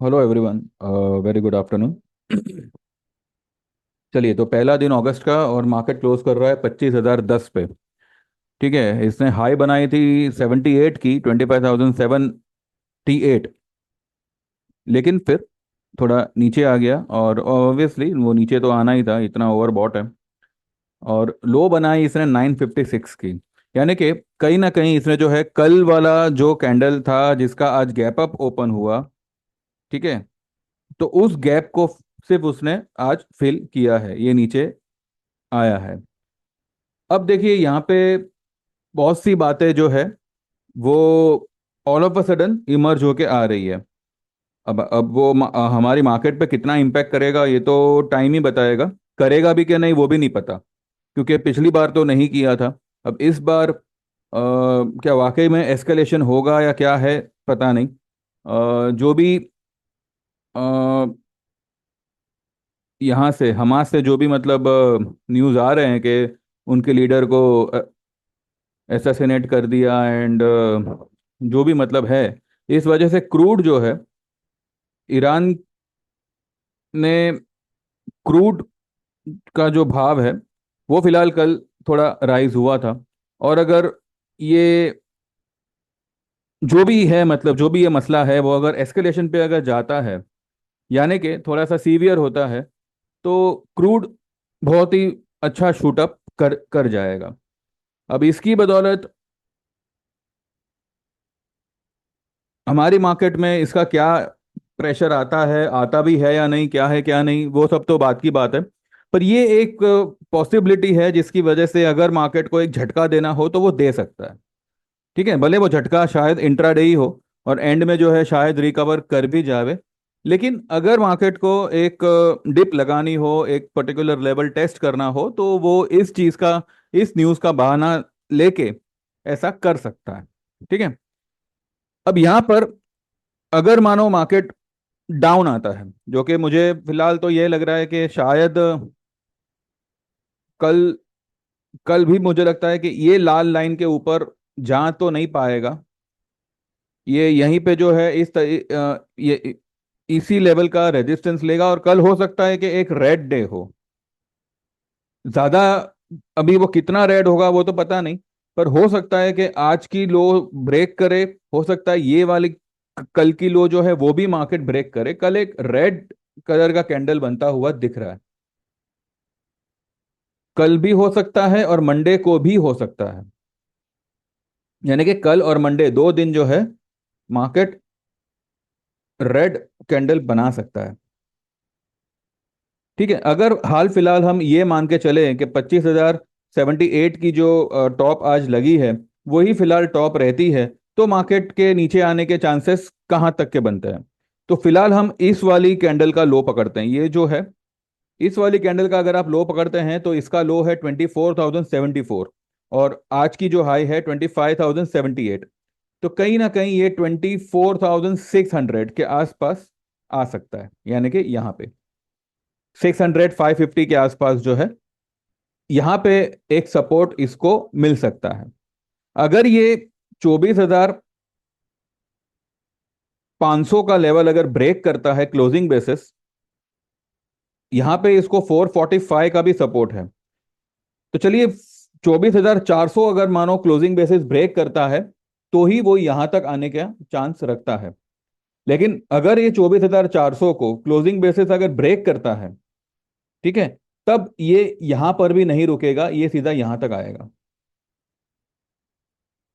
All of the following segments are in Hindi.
Hello everyone. Very good afternoon. चलिए, तो पहला दिन अगस्त का और मार्केट क्लोज कर रहा है 25,010 पे। ठीक है, इसने हाई बनाई थी 78 की, 25,788। लेकिन फिर थोड़ा नीचे आ गया और ऑब्वियसली वो नीचे तो आना ही था, इतना ओवरबॉट है। और लो बनाई इसने 956 की। यानी कि कहीं ना कहीं इसने जो है कल वाला जो कैंडल था जिसका आज गैप अप ओपन हुआ, ठीक है, तो उस गैप को सिर्फ उसने आज फिल किया है, ये नीचे आया है। अब देखिए यहाँ पे बहुत सी बातें जो है वो all of a sudden emerge होके आ रही है। अब वो हमारी मार्केट पे कितना इम्पैक्ट करेगा ये तो टाइम ही बताएगा। करेगा भी क्या नहीं वो भी नहीं पता, क्योंकि पिछली बार तो नहीं किया था। अब इस बार क्या वाकई में एस्केलेशन होगा या क्या है, पता नहीं। जो भी यहाँ से हमास से जो भी मतलब न्यूज़ आ रहे हैं कि उनके लीडर को एसासिनेट कर दिया एंड जो भी मतलब है, इस वजह से क्रूड जो है, ईरान ने क्रूड का जो भाव है वो फिलहाल कल थोड़ा राइज हुआ था। और अगर ये जो भी है मतलब जो भी ये मसला है वो अगर एस्केलेशन पे अगर जाता है, यानी कि थोड़ा सा सीवियर होता है, तो क्रूड बहुत ही अच्छा शूट अप कर कर जाएगा। अब इसकी बदौलत हमारी मार्केट में इसका क्या प्रेशर आता है, आता भी है या नहीं, क्या है क्या नहीं, वो सब तो बात की बात है। पर ये एक पॉसिबिलिटी है जिसकी वजह से अगर मार्केट को एक झटका देना हो तो वो दे सकता है। ठीक है, भले वो झटका शायद इंट्राडे ही हो और एंड में जो है शायद रिकवर कर भी जावे। लेकिन अगर मार्केट को एक डिप लगानी हो, एक पर्टिकुलर लेवल टेस्ट करना हो, तो वो इस चीज का, इस न्यूज का बहाना लेके ऐसा कर सकता है। ठीक है। अब यहां पर अगर मानो मार्केट डाउन आता है, जो कि मुझे फिलहाल तो ये लग रहा है कि शायद कल कल भी मुझे लगता है कि ये लाल लाइन के ऊपर जा तो नहीं पाएगा। ये यहीं पे जो है ये इसी लेवल का रेजिस्टेंस लेगा और कल हो सकता है कि एक रेड डे हो ज्यादा। अभी वो कितना रेड होगा वो तो पता नहीं, पर हो सकता है कि आज की लो ब्रेक करे। हो सकता है ये वाली कल की लो जो है वो भी मार्केट ब्रेक करे। कल एक रेड कलर का कैंडल बनता हुआ दिख रहा है। कल भी हो सकता है और मंडे को भी हो सकता है। यानी कि कल और मंडे 2 दिन जो है मार्केट रेड कैंडल बना सकता है। ठीक है, अगर हाल फिलहाल हम ये मान के चले कि 25,078 की जो टॉप आज लगी है वही फिलहाल टॉप रहती है, तो मार्केट के नीचे आने के चांसेस कहाँ तक के बनते हैं। तो फिलहाल हम इस वाली कैंडल का लो पकड़ते हैं, ये जो है इस वाली कैंडल का अगर आप लो पकड़ते हैं तो इसका लो है 24,074 और आज की जो हाई है 25,078। तो कहीं ना कहीं ये 24,600 के आसपास आ सकता है, यानी कि यहाँ पे 600 550 के आसपास जो है यहाँ पे एक सपोर्ट इसको मिल सकता है। अगर ये 24,500 का लेवल अगर ब्रेक करता है क्लोजिंग बेसिस, यहाँ पे इसको 445 का भी सपोर्ट है। तो चलिए, 24,400 अगर मानो क्लोजिंग बेसिस ब्रेक करता है तो ही वो यहां तक आने का चांस रखता है। लेकिन अगर ये 24,400 को क्लोजिंग बेसिस अगर ब्रेक करता है, ठीक है, तब ये यहां पर भी नहीं रुकेगा, ये सीधा यहां तक आएगा।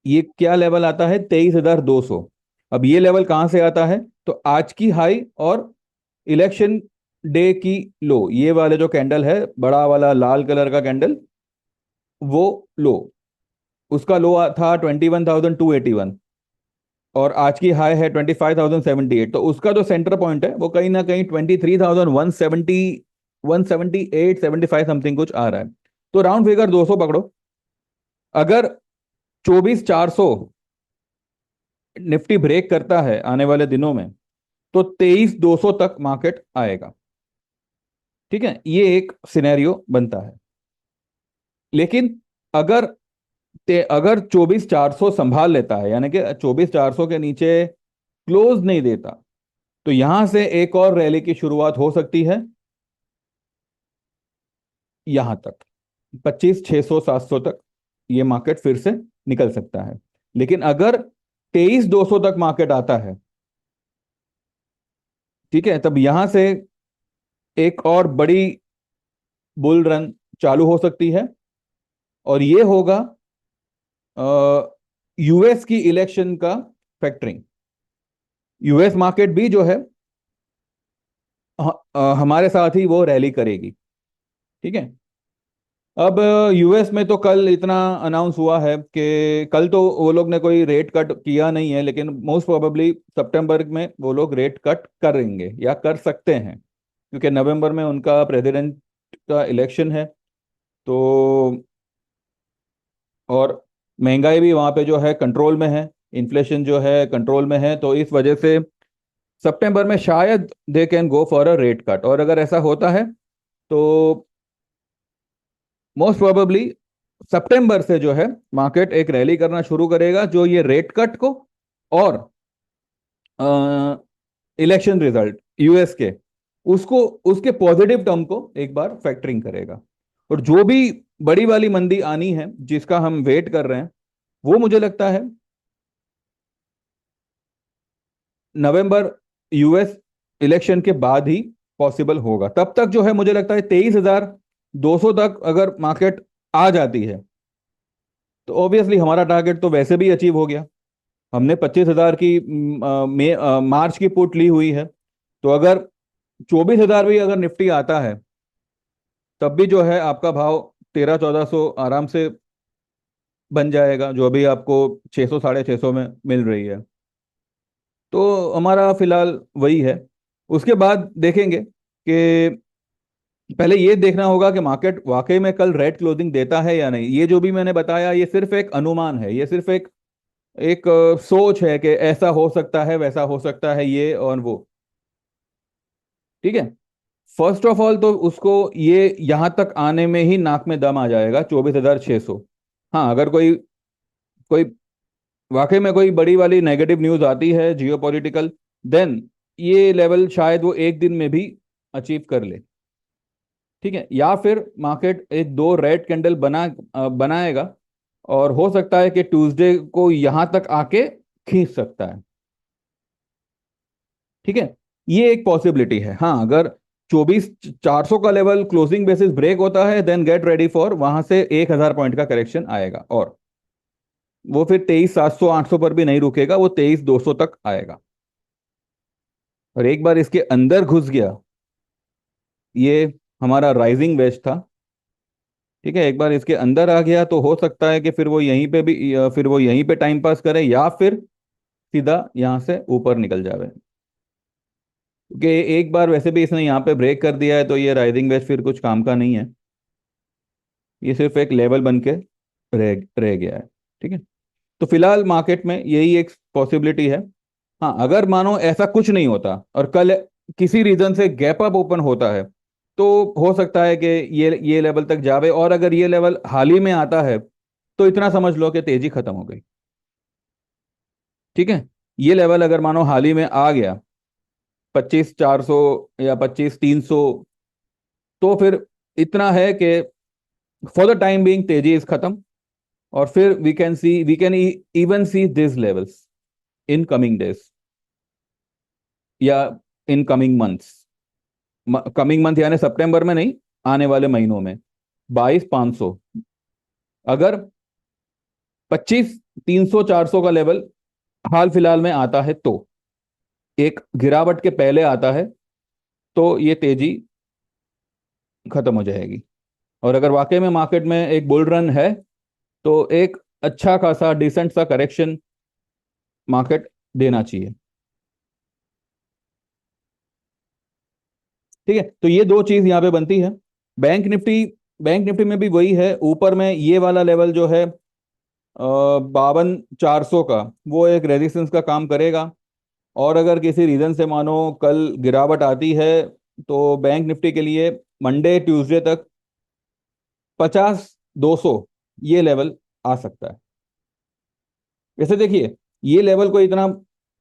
ये क्या लेवल आता है? 23,200। अब ये लेवल कहां से आता है? तो आज की हाई और इलेक्शन डे की लो, ये वाले जो कैंडल है, बड़ा वाला लाल कलर का कैंडल, वो लो, उसका लो था 21,281 और आज की हाई है 25,078। तो उसका जो सेंटर पॉइंट है वो कहीं ना कहीं 23,170, 178 75 समथिंग कुछ आ रहा है। तो राउंड फिगर 200 पकड़ो। अगर 24,400 निफ्टी ब्रेक करता है आने वाले दिनों में, तो 23,200 तक मार्केट आएगा। ठीक है, ये एक सिनेरियो बनता है। लेकिन अगर अगर 24,400 संभाल लेता है, यानी कि 24,400 के नीचे क्लोज नहीं देता, तो यहां से एक और रैली की शुरुआत हो सकती है यहां तक, 25,600 700 तक ये मार्केट फिर से निकल सकता है। लेकिन अगर 23,200 तक मार्केट आता है, ठीक है, तब यहां से एक और बड़ी बुल रन चालू हो सकती है। और ये होगा यूएस की इलेक्शन का फैक्टरिंग। यूएस मार्केट भी जो है हमारे साथ ही वो रैली करेगी। ठीक है। अब यूएस में तो कल इतना अनाउंस हुआ है कि कल तो वो लोग ने कोई रेट कट किया नहीं है, लेकिन मोस्ट प्रोबेबली सितंबर में वो लोग रेट कट करेंगे या कर सकते हैं, क्योंकि नवंबर में उनका प्रेसिडेंट का इलेक्शन है। तो और महंगाई भी वहाँ पे जो है कंट्रोल में है, इन्फ्लेशन जो है कंट्रोल में है, तो इस वजह से सितंबर में शायद they can go for a rate cut. और अगर ऐसा होता है तो मोस्ट प्रोबेबली सितंबर से जो है मार्केट एक रैली करना शुरू करेगा, जो ये रेट कट को और इलेक्शन रिजल्ट यूएस के, उसको, उसके पॉजिटिव टर्म को एक बार फैक्टरिंग करेगा। और जो भी बड़ी वाली मंदी आनी है जिसका हम वेट कर रहे हैं, वो मुझे लगता है नवंबर यूएस इलेक्शन के बाद ही पॉसिबल होगा। तब तक जो है मुझे लगता है 23,200 तक अगर मार्केट आ जाती है तो ऑब्वियसली हमारा टारगेट तो वैसे भी अचीव हो गया। हमने 25,000 की मार्च की पुट ली हुई है। तो अगर 24,000 भी अगर निफ्टी आता है, तब भी जो है आपका भाव 13-1400 आराम से बन जाएगा, जो अभी आपको 600 650 में मिल रही है। तो हमारा फिलहाल वही है। उसके बाद देखेंगे कि पहले ये देखना होगा कि मार्केट वाकई में कल रेड क्लोजिंग देता है या नहीं। ये जो भी मैंने बताया ये सिर्फ एक अनुमान है, ये सिर्फ एक एक सोच है कि ऐसा हो सकता है, वैसा हो सकता है, ये और वो। ठीक है। फर्स्ट ऑफ ऑल तो उसको ये यहां तक आने में ही नाक में दम आ जाएगा, 24,600। हाँ, अगर कोई कोई वाकई में कोई बड़ी वाली नेगेटिव न्यूज आती है जियोपॉलिटिकल, देन ये लेवल शायद वो एक दिन में भी अचीव कर ले। ठीक है। या फिर मार्केट एक दो रेड कैंडल बनाएगा, और हो सकता है कि ट्यूसडे को यहां तक आके खींच सकता है। ठीक है। ये एक पॉसिबिलिटी है। हाँ, अगर 24,400 का लेवल क्लोजिंग बेसिस ब्रेक होता है, देन गेट रेडी फॉर वहां से 1,000 पॉइंट का करेक्शन आएगा, और वो फिर 23,700 800 पर भी नहीं रुकेगा, वो 23,200 तक आएगा। और एक बार इसके अंदर घुस गया, ये हमारा राइजिंग वेज था। ठीक है। एक बार इसके अंदर आ गया तो हो सकता है कि फिर वो यहीं पे भी, फिर वो यहीं पे टाइम पास करे, या फिर सीधा यहां से ऊपर निकल जावे। क्योंकि एक बार वैसे भी इसने यहाँ पे ब्रेक कर दिया है, तो ये राइजिंग वेज फिर कुछ काम का नहीं है। ये सिर्फ एक लेवल बन के रह रह गया है। ठीक है। तो फिलहाल मार्केट में यही एक पॉसिबिलिटी है। हाँ, अगर मानो ऐसा कुछ नहीं होता और कल किसी रीजन से गैप अप ओपन होता है, तो हो सकता है कि ये लेवल तक जावे। और अगर ये लेवल हाल ही में आता है, तो इतना समझ लो कि तेजी खत्म हो गई। ठीक है। ये लेवल अगर मानो हाल ही में आ गया, 25,400 या 25,300, तो फिर इतना है कि फॉर द टाइम बीइंग तेजी इज खत्म। और फिर we can even see this levels in coming days या in coming months. Coming month यानी सितंबर में नहीं, आने वाले महीनों में 22,500। अगर 25,300 400 का लेवल हाल फिलहाल में आता है, तो एक गिरावट के पहले आता है, तो ये तेजी खत्म हो जाएगी। और अगर वाकई में मार्केट में एक बुल रन है, तो एक अच्छा खासा डिसेंट सा करेक्शन मार्केट देना चाहिए। ठीक है। तो ये दो चीज यहाँ पे बनती है। बैंक निफ्टी बैंक निफ्टी में भी वही है। ऊपर में ये वाला लेवल जो है 52,400 का, वो एक रेजिस्टेंस का काम करेगा। और अगर किसी रीजन से मानो कल गिरावट आती है, तो बैंक निफ्टी के लिए मंडे ट्यूसडे तक 50,200 ये लेवल आ सकता है। वैसे देखिए, ये लेवल कोई इतना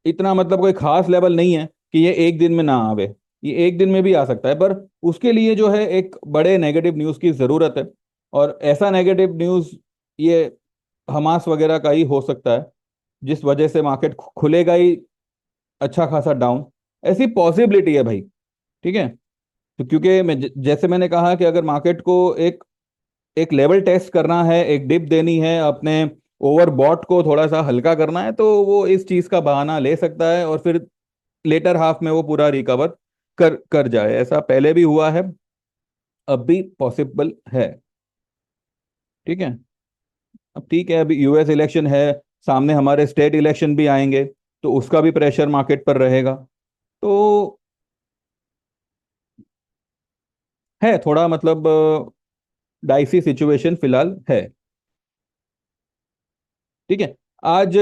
इतना मतलब कोई खास लेवल नहीं है। कि ये एक दिन में ना आवे, ये एक दिन में भी आ सकता है, पर उसके लिए जो है एक बड़े नेगेटिव न्यूज़ की ज़रूरत है। और ऐसा नेगेटिव न्यूज़ ये हमास वगैरह का ही हो सकता है, जिस वजह से मार्केट खुलेगा ही अच्छा खासा डाउन। ऐसी पॉसिबिलिटी है भाई। ठीक है। तो क्योंकि जैसे मैंने कहा कि अगर मार्केट को एक एक लेवल टेस्ट करना है, एक डिप देनी है, अपने ओवरबॉट को थोड़ा सा हल्का करना है, तो वो इस चीज का बहाना ले सकता है और फिर लेटर हाफ में वो पूरा रिकवर कर कर जाए। ऐसा पहले भी हुआ है, अब भी पॉसिबल है। ठीक है। अब ठीक है, अभी यूएस इलेक्शन है, सामने हमारे स्टेट इलेक्शन भी आएंगे, तो उसका भी प्रेशर मार्केट पर रहेगा। तो है थोड़ा मतलब डाइसी सिचुएशन फिलहाल है। ठीक है। आज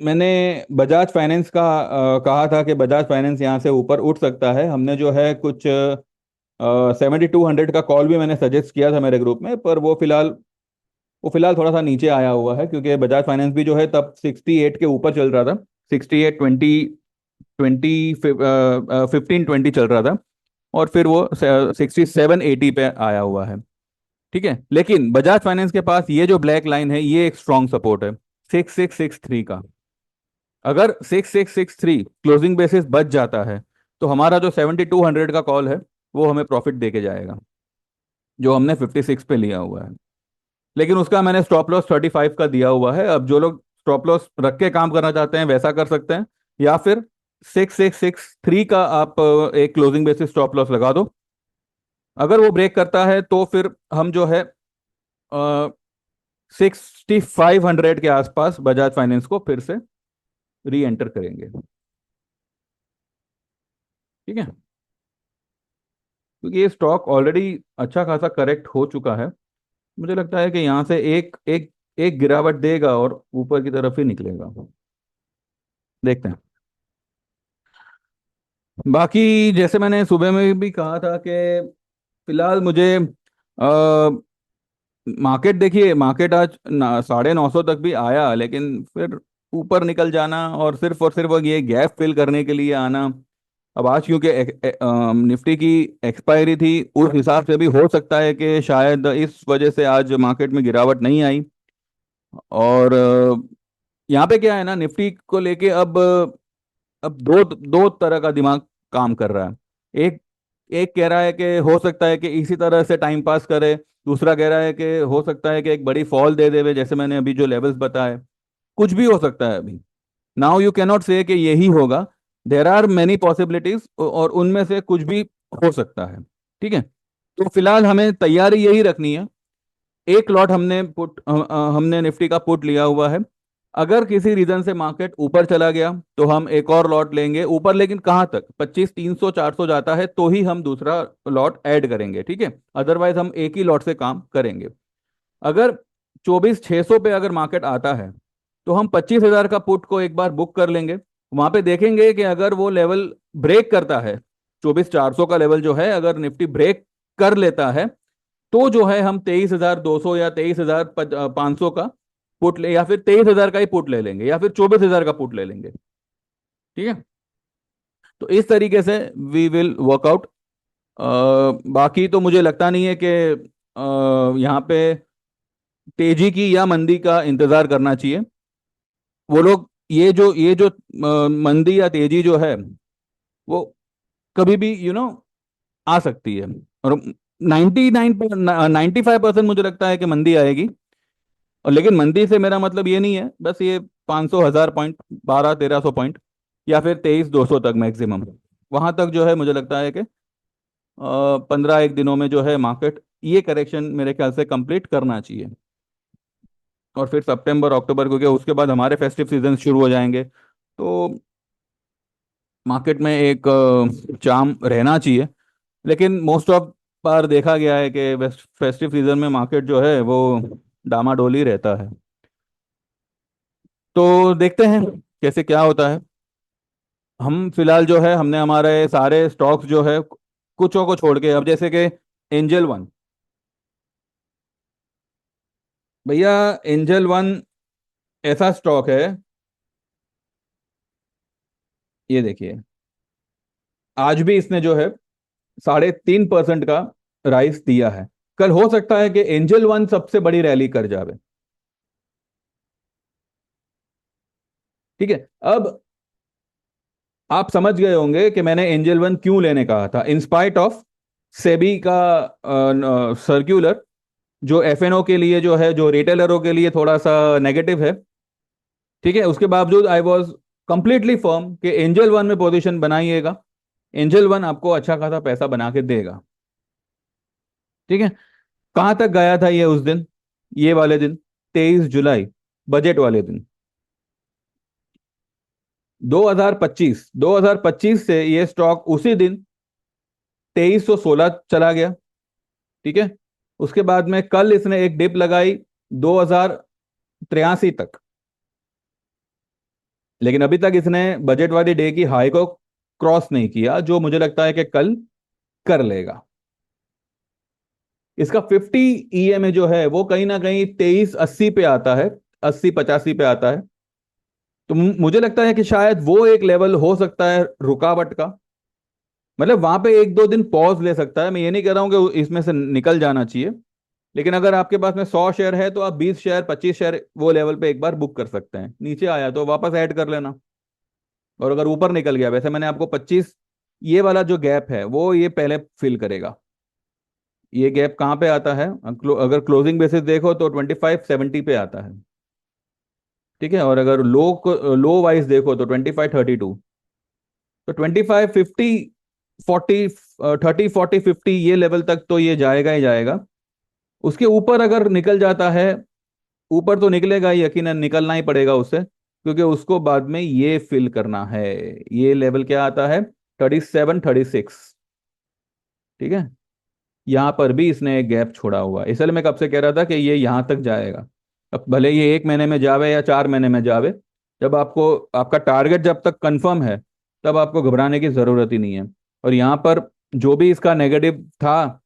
मैंने बजाज फाइनेंस का कहा था कि बजाज फाइनेंस यहाँ से ऊपर उठ सकता है। हमने जो है कुछ 7200 का कॉल भी मैंने सजेस्ट किया था मेरे ग्रुप में, पर वो फिलहाल थोड़ा सा नीचे आया हुआ है, क्योंकि बजाज फाइनेंस भी जो है तब 68 के ऊपर चल रहा था। 68 20 20 15 20 चल रहा था, और फिर वो 67 80 पे आया हुआ है। ठीक है। लेकिन बजाज फाइनेंस के पास ये जो ब्लैक लाइन है, ये एक स्ट्रॉन्ग सपोर्ट है, 6663 का। अगर 6663 क्लोजिंग बेसिस बच जाता है, तो हमारा जो 7200 का कॉल है, वो हमें प्रॉफिट दे के जाएगा, जो हमने 56 पे लिया हुआ है। लेकिन उसका मैंने स्टॉप लॉस 35 का दिया हुआ है। अब जो लोग स्टॉप लॉस रख के काम करना चाहते हैं वैसा कर सकते हैं, या फिर 6663 का आप एक क्लोजिंग बेसिस स्टॉप लॉस लगा दो। अगर वो ब्रेक करता है तो फिर हम जो है 6500 के आसपास बजाज फाइनेंस को फिर से री एंटर करेंगे। ठीक है। क्योंकि ये स्टॉक ऑलरेडी अच्छा खासा करेक्ट हो चुका है। मुझे लगता है कि यहाँ से एक एक एक गिरावट देगा और ऊपर की तरफ ही निकलेगा। देखते हैं। बाकी जैसे मैंने सुबह में भी कहा था कि फिलहाल मुझे मार्केट, देखिए मार्केट आज 950 तक भी आया, लेकिन फिर ऊपर निकल जाना और सिर्फ ये गैप फिल करने के लिए आना। अब आज क्योंकि निफ्टी की एक्सपायरी थी, उस हिसाब से भी हो सकता है कि शायद इस वजह से आज मार्केट में गिरावट नहीं आई। और यहाँ पे क्या है ना, निफ्टी को लेके अब दो दो तरह का दिमाग काम कर रहा है। एक एक कह रहा है कि हो सकता है कि इसी तरह से टाइम पास करे। दूसरा कह रहा है कि हो सकता है कि एक बड़ी फॉल दे देवे, जैसे मैंने अभी जो लेवल्स बताए। कुछ भी हो सकता है अभी। नाउ यू कैनॉट से कि यही होगा। देर आर मेनी पॉसिबिलिटीज, और उनमें से कुछ भी हो सकता है। ठीक है। तो फिलहाल हमें तैयारी यही रखनी है। एक लॉट हमने निफ्टी का पुट लिया हुआ है। अगर किसी रीजन से मार्केट ऊपर चला गया तो हम एक और लॉट लेंगे ऊपर, लेकिन कहाँ तक, 25 300 400 जाता है तो ही हम दूसरा लॉट ऐड करेंगे। ठीक है। अदरवाइज हम एक ही लॉट से काम करेंगे। अगर 24 600 पे अगर मार्केट आता है, तो हम 25,000 का पुट को एक बार बुक कर लेंगे। वहां पे देखेंगे कि अगर वो लेवल ब्रेक करता है, 24 400 का लेवल जो है, अगर निफ्टी ब्रेक कर लेता है, तो जो है हम 23,200 या 23,500 का पुट ले, या फिर 23,000 का ही पुट ले लेंगे, या फिर 24,000 का पुट ले लेंगे। ठीक है। तो इस तरीके से वी विल वर्कआउट। बाकी तो मुझे लगता नहीं है कि यहाँ पे तेजी की या मंदी का इंतजार करना चाहिए। वो लोग ये जो मंदी या तेजी जो है, वो कभी भी आ सकती है। और 95% मुझे लगता है कि मंदी आएगी। और लेकिन मंदी से मेरा मतलब ये नहीं है बस ये 500 1000 पॉइंट, 12 1300 पॉइंट, या फिर 23 200 तक मैक्सिमम। वहां तक जो है मुझे लगता है कि 15 एक दिनों में जो है मार्केट ये करेक्शन मेरे ख्याल से कंप्लीट करना चाहिए। और फिर सितंबर अक्टूबर, क्योंकि उसके बाद हमारे फेस्टिव सीजन शुरू हो जाएंगे, तो मार्केट में एक चार्म रहना चाहिए। लेकिन मोस्ट ऑफ बार देखा गया है कि फेस्टिव सीजन में मार्केट जो है वो डामाडोली रहता है। तो देखते हैं कैसे क्या होता है। हम फिलहाल जो है हमने हमारे सारे स्टॉक्स जो है कुछों को छोड़ के, अब जैसे कि एंजल वन, भैया एंजल वन ऐसा स्टॉक है, ये देखिए, आज भी इसने जो है 3.5% का राइस दिया है। कल हो सकता है कि एंजल वन सबसे बड़ी रैली कर जावे। ठीक है। अब आप समझ गए होंगे कि मैंने एंजल वन क्यों लेने कहा था, इंस्पाइट ऑफ सेबी का सर्क्यूलर, जो एफएनओ के लिए जो है, जो रिटेलरों के लिए थोड़ा सा नेगेटिव है। ठीक है, उसके बावजूद आई वॉज कंप्लीटली फर्म कि एंजल वन में पोजीशन बनाइएगा, एंजल वन आपको अच्छा खासा पैसा बना के देगा। ठीक है। कहां तक गया था ये उस दिन, ये वाले दिन, 23 जुलाई, बजट वाले दिन, 2025 से ये स्टॉक उसी दिन 2316 चला गया। ठीक है। उसके बाद में कल इसने एक डिप लगाई 2083 तक, लेकिन अभी तक इसने बजट वाली डे की हाई को क्रॉस नहीं किया, जो मुझे लगता है कि कल कर लेगा। इसका 50 EMA जो है वो कहीं ना कहीं 2380 पे आता है, 8085 पे आता है। तो मुझे लगता है कि शायद वो एक लेवल हो सकता है रुकावट का, मतलब वहां पे एक दो दिन पॉज ले सकता है। मैं ये नहीं कह रहा हूं कि इसमें से निकल जाना चाहिए, लेकिन अगर आपके पास में 100 शेयर है तो आप 20 शेयर 25 शेयर वो लेवल पे एक बार बुक कर सकते हैं, नीचे आया तो वापस ऐड कर लेना। और अगर ऊपर निकल गया, वैसे मैंने आपको 25, ये वाला जो गैप है वो ये पहले फिल करेगा। ये गैप कहाँ पे आता है, अगर क्लोजिंग बेसिस देखो तो 2570 पे आता है। ठीक है। और अगर लो वाइज देखो तो 2532, तो 2550, 40, 30 40 50 ये लेवल तक तो ये जाएगा ही जाएगा। उसके ऊपर अगर निकल जाता है, ऊपर तो निकलेगा ही, यकीनन निकलना ही पड़ेगा उससे, क्योंकि उसको बाद में ये फिल करना है। ये लेवल क्या आता है, 37 36। ठीक है। यहाँ पर भी इसने एक गैप छोड़ा हुआ है, इसलिए मैं कब से कह रहा था कि ये यहाँ तक जाएगा। अब भले ये 1 महीने में जावे या 4 महीने में जावे, जब आपको आपका टारगेट जब तक कंफर्म है, तब आपको घबराने की जरूरत ही नहीं है। और यहाँ पर जो भी इसका नेगेटिव था,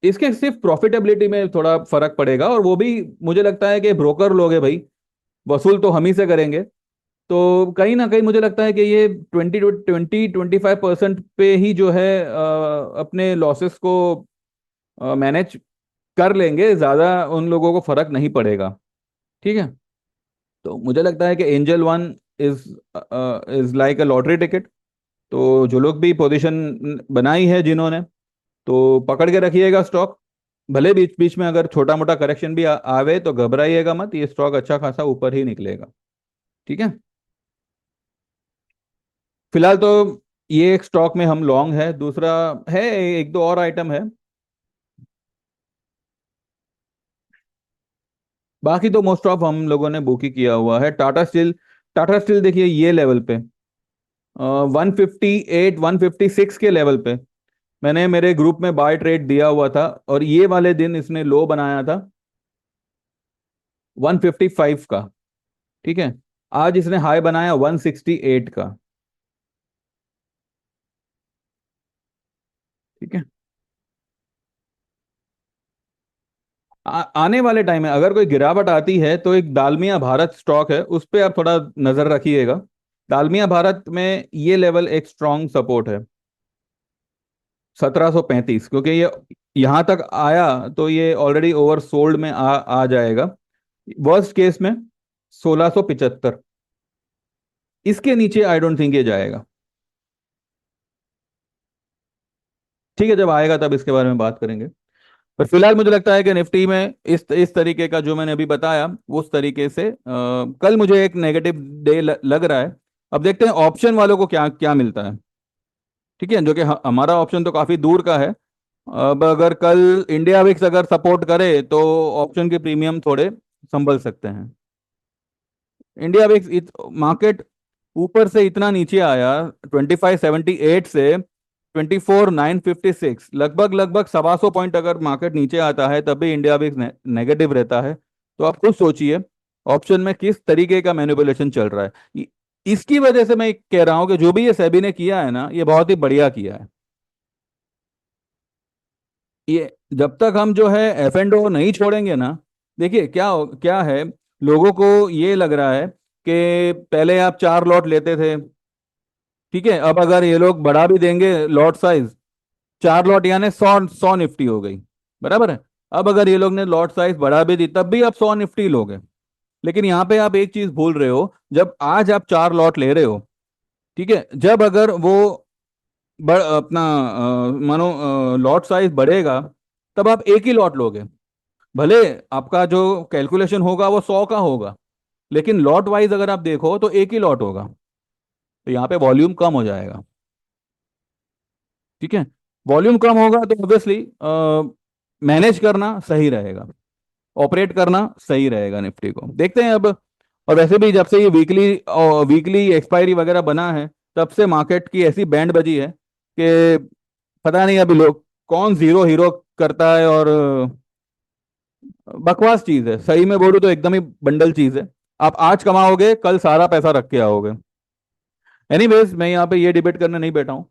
इसके सिर्फ प्रॉफिटेबिलिटी में थोड़ा फर्क पड़ेगा, और वो भी मुझे लगता है कि ब्रोकर लोग हैं भाई, वसूल तो हम ही से करेंगे। तो कहीं ना कहीं मुझे लगता है कि ये 25% पे ही जो है अपने लॉसेस को मैनेज कर लेंगे, ज्यादा उन लोगों को फर्क नहीं पड़ेगा। ठीक है। तो मुझे लगता है कि angel one is is like a lottery ticket. तो जो लोग भी पोजीशन बनाई है जिन्होंने, तो पकड़ के रखिएगा स्टॉक। भले बीच बीच में अगर छोटा मोटा करेक्शन भी आवे तो घबराइएगा मत, ये स्टॉक अच्छा खासा ऊपर ही निकलेगा। ठीक है। फिलहाल तो ये एक स्टॉक में हम लॉन्ग है, दूसरा है, एक दो और आइटम है। बाकी तो मोस्ट ऑफ हम लोगों ने बुक ही किया हुआ है। टाटा स्टील, टाटा स्टील देखिए ये लेवल पे, 158 156 के लेवल पे मैंने मेरे ग्रुप में बाय ट्रेड दिया हुआ था, और ये वाले दिन इसने लो बनाया था 155 का। ठीक है। आज इसने हाई बनाया 168 का। ठीक है। आने वाले टाइम में अगर कोई गिरावट आती है तो एक दालमिया भारत स्टॉक है, उस पर आप थोड़ा नजर रखिएगा। दालमिया भारत में ये लेवल एक स्ट्रॉन्ग सपोर्ट है, 1735, क्योंकि ये यहां तक आया तो ये ऑलरेडी ओवर सोल्ड में आ जाएगा। वर्स्ट केस में 1675, इसके नीचे आई डोंट थिंक ये जाएगा। ठीक है, जब आएगा तब इसके बारे में बात करेंगे। पर फिलहाल मुझे लगता है कि निफ्टी में इस तरीके का जो मैंने अभी बताया, उस तरीके से कल मुझे एक नेगेटिव डे लग रहा है। अब देखते हैं ऑप्शन वालों को क्या क्या मिलता है। ठीक है, जो कि हमारा ऑप्शन तो काफी दूर का है। अब अगर कल इंडिया विक्स अगर सपोर्ट करे तो ऑप्शन के प्रीमियम थोड़े संभल सकते हैं। इंडिया विक्स मार्केट ऊपर से इतना नीचे आया 2578 से 24,956, लगभग लगभग 125 पॉइंट अगर मार्केट नीचे आता है तब भी इंडिया विक्स नेगेटिव रहता है। तो आप खुद सोचिए ऑप्शन में किस तरीके का मैनिपुलेशन चल रहा है। इसकी वजह से मैं कह रहा हूं कि जो भी ये सेबी ने किया है ना, ये बहुत ही बढ़िया किया है। ये जब तक हम जो है एफ एंड ओ नहीं छोड़ेंगे ना, देखिए क्या है, लोगों को ये लग रहा है कि पहले आप 4 लॉट लेते थे, ठीक है, अब अगर ये लोग बढ़ा भी देंगे लॉट साइज, 4 लॉट यानी 100 निफ्टी हो गई, बराबर है। अब अगर ये लोग ने लॉट साइज बढ़ा भी दी तब भी आप 100 निफ्टी लोगे। लेकिन यहाँ पे आप एक चीज भूल रहे हो, जब आज आप 4 लॉट ले रहे हो, ठीक है, जब अगर वो अपना मानो लॉट साइज बढ़ेगा, तब आप एक ही लॉट लोगे। भले आपका जो कैलकुलेशन होगा वो 100 का होगा, लेकिन लॉट वाइज अगर आप देखो तो एक ही लॉट होगा, तो यहाँ पे वॉल्यूम कम हो जाएगा। ठीक है, वॉल्यूम कम होगा तो ऑब्वियसली मैनेज करना सही रहेगा, ऑपरेट करना सही रहेगा निफ्टी को। देखते हैं अब। और वैसे भी जब से ये वीकली वीकली एक्सपायरी वगैरह बना है, तब से मार्केट की ऐसी बैंड बजी है कि पता नहीं अभी लोग कौन जीरो हीरो करता है। और बकवास चीज है, सही में बोलूं तो एकदम ही बंडल चीज है। आप आज कमाओगे, कल सारा पैसा रख के आओगे। एनीवेज, मैं यहाँ पे ये डिबेट करने नहीं बैठा हूँ।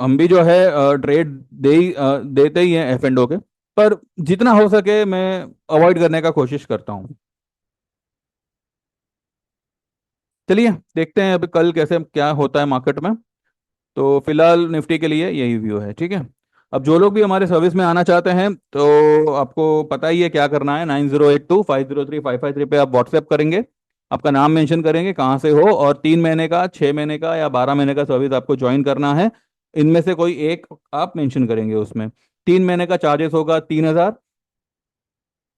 हम भी जो है ट्रेड देते ही हैं एफ एंड ओ के, पर जितना हो सके मैं अवॉइड करने का कोशिश करता हूँ। चलिए देखते हैं अभी कल कैसे क्या होता है मार्केट में। तो फिलहाल निफ्टी के लिए यही व्यू है, ठीक है। अब जो लोग भी हमारे सर्विस में आना चाहते हैं, तो आपको पता ही है क्या करना है। 9082503553 पे आप व्हाट्सएप करेंगे, आपका नाम मेंशन करेंगे, कहाँ से हो, और 3 महीने का, 6 महीने का या 12 महीने का सर्विस आपको ज्वाइन करना है। इनमें से कोई एक आप मेंशन करेंगे उसमें। 3 महीने का चार्जेस होगा 3,000,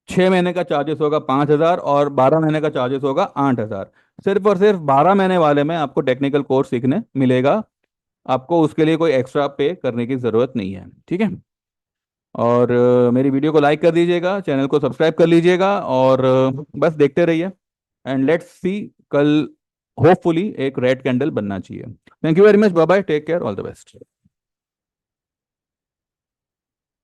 6 महीने का चार्जेस होगा 5,000, और 12 महीने का चार्जेस होगा 8,000। सिर्फ और सिर्फ 12 महीने वाले में आपको टेक्निकल कोर्स सीखने मिलेगा। आपको उसके लिए कोई एक्स्ट्रा पे करने की ज़रूरत नहीं है, ठीक है। और मेरी वीडियो को लाइक कर दीजिएगा, चैनल को सब्सक्राइब कर लीजिएगा, और बस देखते रहिए। एंड लेट्स सी कल, होपफुली एक रेड कैंडल बनना चाहिए। Thank you very much, bye bye, take care, all the best.